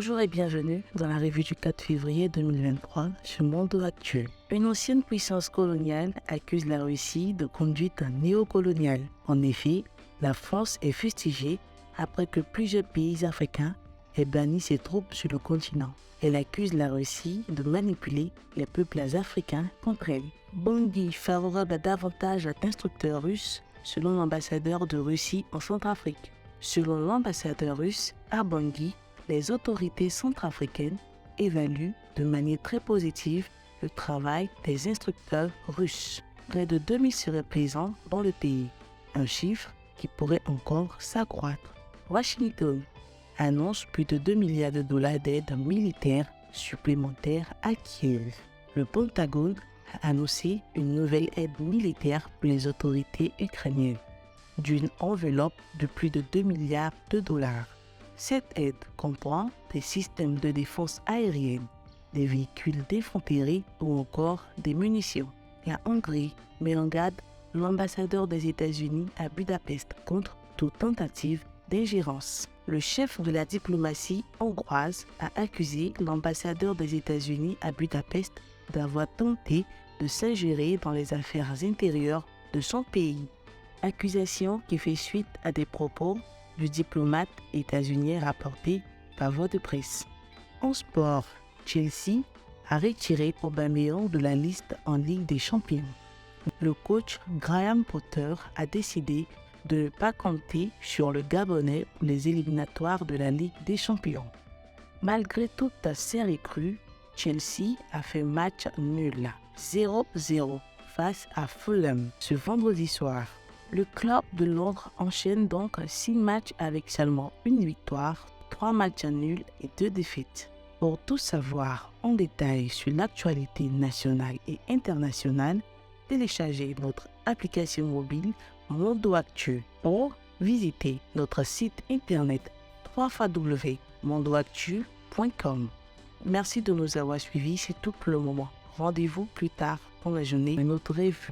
Bonjour et bienvenue dans la revue du 4 février 2023 sur Mondo Actu. Une ancienne puissance coloniale accuse la Russie de conduite néocoloniale. En effet, la France est fustigée après que plusieurs pays africains aient banni ses troupes sur le continent. Elle accuse la Russie de manipuler les peuples africains contre elle. Bangui favorable à davantage d'instructeurs russes, selon l'ambassadeur de Russie en Centrafrique. Selon l'ambassadeur russe à Bangui, les autorités centrafricaines évaluent de manière très positive le travail des instructeurs russes. Près de 2000 seraient présents dans le pays, un chiffre qui pourrait encore s'accroître. Washington annonce plus de 2 milliards de dollars d'aide militaire supplémentaire à Kiev. Le Pentagone a annoncé une nouvelle aide militaire pour les autorités ukrainiennes, d'une enveloppe de plus de 2 milliards de dollars. Cette aide comprend des systèmes de défense aérienne, des véhicules d'infanterie ou encore des munitions. La Hongrie met en garde l'ambassadeur des États-Unis à Budapest contre toute tentative d'ingérence. Le chef de la diplomatie hongroise a accusé l'ambassadeur des États-Unis à Budapest d'avoir tenté de s'ingérer dans les affaires intérieures de son pays. Accusation qui fait suite à des propos du diplomate états-unien rapporté par voie de presse. En sport, Chelsea a retiré Aubameyang de la liste en Ligue des Champions. Le coach Graham Potter a décidé de ne pas compter sur le Gabonais pour les éliminatoires de la Ligue des Champions. Malgré toute série crue, Chelsea a fait match nul 0-0 face à Fulham ce vendredi soir. Le club de Londres enchaîne donc 6 matchs avec seulement une victoire, 3 matchs nuls et 2 défaites. Pour tout savoir en détail sur l'actualité nationale et internationale, téléchargez notre application mobile Mondo Actu ou visitez notre site internet www.mondoactu.com. Merci de nous avoir suivis, c'est tout pour le moment. Rendez-vous plus tard dans la journée dans notre revue.